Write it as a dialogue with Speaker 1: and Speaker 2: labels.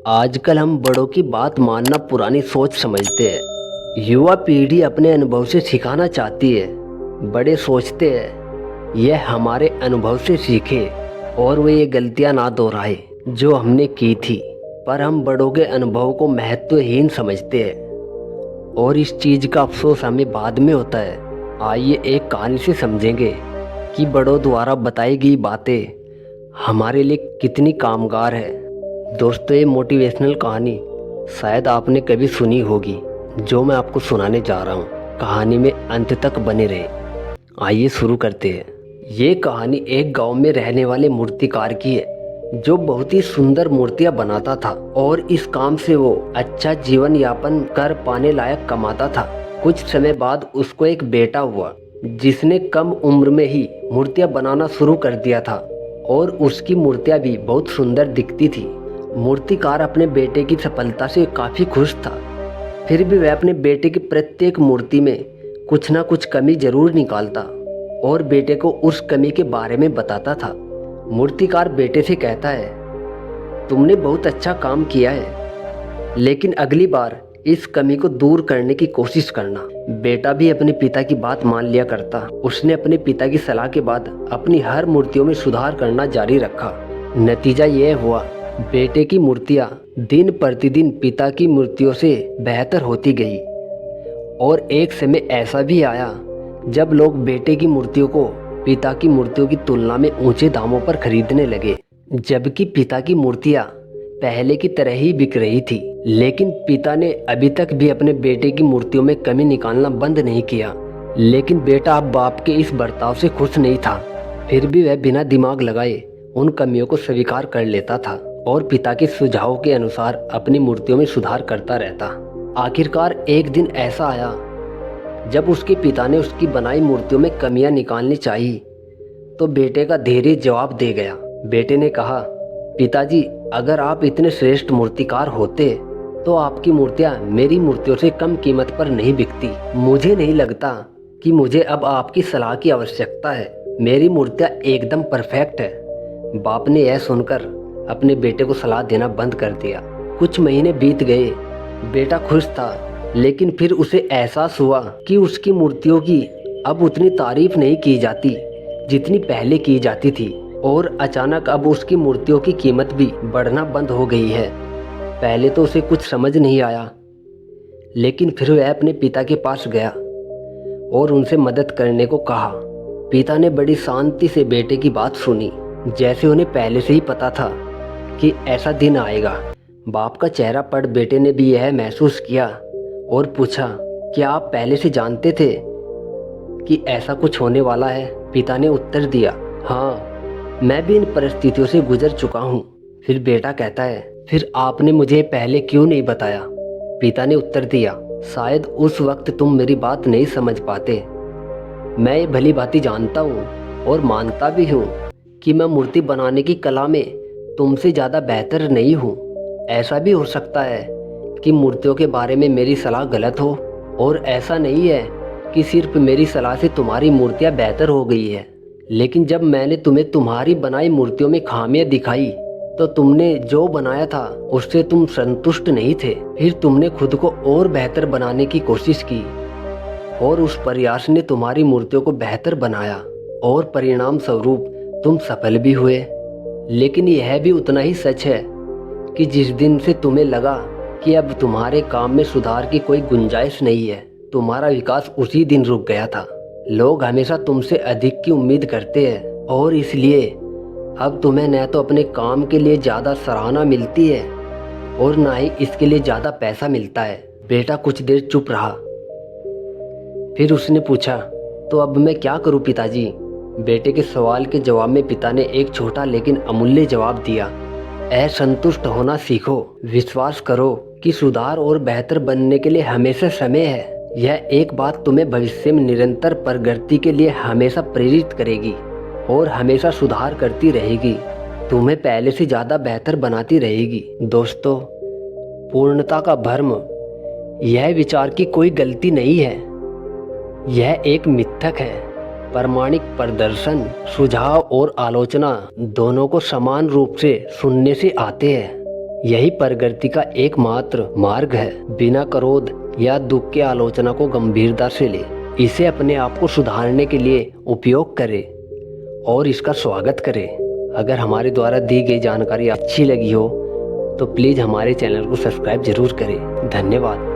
Speaker 1: आजकल हम बड़ों की बात मानना पुरानी सोच समझते हैं। युवा पीढ़ी अपने अनुभव से सिखाना चाहती है। बड़े सोचते हैं यह हमारे अनुभव से सीखे और वे ये गलतियां ना दोहराए जो हमने की थी। पर हम बड़ों के अनुभव को महत्वहीन समझते हैं और इस चीज़ का अफसोस हमें बाद में होता है। आइए एक कहानी से समझेंगे कि बड़ों द्वारा बताई गई बातें हमारे लिए कितनी कामगार है। दोस्तों, ये मोटिवेशनल कहानी शायद आपने कभी सुनी होगी जो मैं आपको सुनाने जा रहा हूँ। कहानी में अंत तक बने रहे। आइए शुरू करते हैं। ये कहानी एक गांव में रहने वाले मूर्तिकार की है जो बहुत ही सुंदर मूर्तियां बनाता था और इस काम से वो अच्छा जीवन यापन कर पाने लायक कमाता था। कुछ समय बाद उसको एक बेटा हुआ जिसने कम उम्र में ही मूर्तियां बनाना शुरू कर दिया था और उसकी मूर्तियां भी बहुत सुंदर दिखती थी। मूर्तिकार अपने बेटे की सफलता से काफ़ी खुश था। फिर भी वह अपने बेटे की प्रत्येक मूर्ति में कुछ ना कुछ कमी जरूर निकालता और बेटे को उस कमी के बारे में बताता था। मूर्तिकार बेटे से कहता है, तुमने बहुत अच्छा काम किया है, लेकिन अगली बार इस कमी को दूर करने की कोशिश करना। बेटा भी अपने पिता की बात मान लिया करता। उसने अपने पिता की सलाह के बाद अपनी हर मूर्तियों में सुधार करना जारी रखा। नतीजा यह हुआ, बेटे की मूर्तियां दिन प्रतिदिन पिता की मूर्तियों से बेहतर होती गई और एक समय ऐसा भी आया जब लोग बेटे की मूर्तियों को पिता की मूर्तियों की तुलना में ऊंचे दामों पर खरीदने लगे। जबकि पिता की मूर्तियां पहले की तरह ही बिक रही थी, लेकिन पिता ने अभी तक भी अपने बेटे की मूर्तियों में कमी निकालना बंद नहीं किया। लेकिन बेटा अब बाप के इस बर्ताव से खुश नहीं था। फिर भी वह बिना दिमाग लगाए उन कमियों को स्वीकार कर लेता था और पिता के सुझाव के अनुसार अपनी मूर्तियों में सुधार करता रहता। आखिरकार एक दिन ऐसा आया जब उसके पिता ने उसकी बनाई मूर्तियों में कमियां निकालनी चाहिए तो बेटे का धैर्य जवाब दे गया। बेटे ने कहा, पिताजी, अगर आप इतने श्रेष्ठ मूर्तिकार होते तो आपकी मूर्तियां मेरी मूर्तियों से कम कीमत पर नहीं बिकती। मुझे नहीं लगता कि मुझे अब आपकी सलाह की आवश्यकता है। मेरी मूर्तियां एकदम परफेक्ट है। बाप ने यह सुनकर अपने बेटे को सलाह देना बंद कर दिया। कुछ महीने बीत गए। बेटा खुश था, लेकिन फिर उसे एहसास हुआ कि उसकी मूर्तियों की अब उतनी तारीफ नहीं की जाती जितनी पहले की जाती थी और अचानक अब उसकी मूर्तियों की कीमत भी बढ़ना बंद हो गई है। पहले तो उसे कुछ समझ नहीं आया, लेकिन फिर वह अपने पिता के पास गया और उनसे मदद करने को कहा। पिता ने बड़ी शांति से बेटे की बात सुनी, जैसे उन्हें पहले से ही पता था कि ऐसा दिन आएगा। बाप का चेहरा पढ़ बेटे ने भी यह महसूस किया और पूछा, क्या आप पहले से जानते थे कि ऐसा कुछ होने वाला है? पिता ने उत्तर दिया, हाँ, मैं भी इन परिस्थितियों से गुजर चुका हूँ। फिर बेटा कहता है, फिर आपने मुझे पहले क्यों नहीं बताया? पिता ने उत्तर दिया, शायद उस वक्त तुम मेरी बात नहीं समझ पाते। मैं ये भली भांति जानता हूँ और मानता भी हूँ कि मैं मूर्ति बनाने की कला में तुमसे ज़्यादा बेहतर नहीं हूँ। ऐसा भी हो सकता है कि मूर्तियों के बारे में मेरी सलाह गलत हो और ऐसा नहीं है कि सिर्फ मेरी सलाह से तुम्हारी मूर्तियाँ बेहतर हो गई है। लेकिन जब मैंने तुम्हें तुम्हारी बनाई मूर्तियों में खामियां दिखाई तो तुमने जो बनाया था उससे तुम संतुष्ट नहीं थे। फिर तुमने खुद को और बेहतर बनाने की कोशिश की और उस प्रयास ने तुम्हारी मूर्तियों को बेहतर बनाया और परिणाम स्वरूप तुम सफल भी हुए। लेकिन यह भी उतना ही सच है कि जिस दिन से तुम्हें लगा कि अब तुम्हारे काम में सुधार की कोई गुंजाइश नहीं है, तुम्हारा विकास उसी दिन रुक गया था। लोग हमेशा तुमसे अधिक की उम्मीद करते हैं और इसलिए अब तुम्हें न तो अपने काम के लिए ज़्यादा सराहना मिलती है और ना ही इसके लिए ज़्यादा पैसा मिलता है। बेटा कुछ देर चुप रहा, फिर उसने पूछा, तो अब मैं क्या करूं पिताजी? बेटे के सवाल के जवाब में पिता ने एक छोटा लेकिन अमूल्य जवाब दिया, असंतुष्ट होना सीखो। विश्वास करो कि सुधार और बेहतर बनने के लिए हमेशा समय है। यह एक बात तुम्हें भविष्य में निरंतर प्रगति के लिए हमेशा प्रेरित करेगी और हमेशा सुधार करती रहेगी, तुम्हें पहले से ज़्यादा बेहतर बनाती रहेगी। दोस्तों, पूर्णता का भ्रम यह विचार की कोई गलती नहीं है, यह एक मिथक है। प्रामाणिक प्रदर्शन, सुझाव और आलोचना दोनों को समान रूप से सुनने से आते हैं। यही प्रगति का एकमात्र मार्ग है। बिना क्रोध या दुख के आलोचना को गंभीरता से ले, इसे अपने आप को सुधारने के लिए उपयोग करें और इसका स्वागत करें। अगर हमारे द्वारा दी गई जानकारी अच्छी लगी हो तो प्लीज़ हमारे चैनल को सब्सक्राइब जरूर करें। धन्यवाद।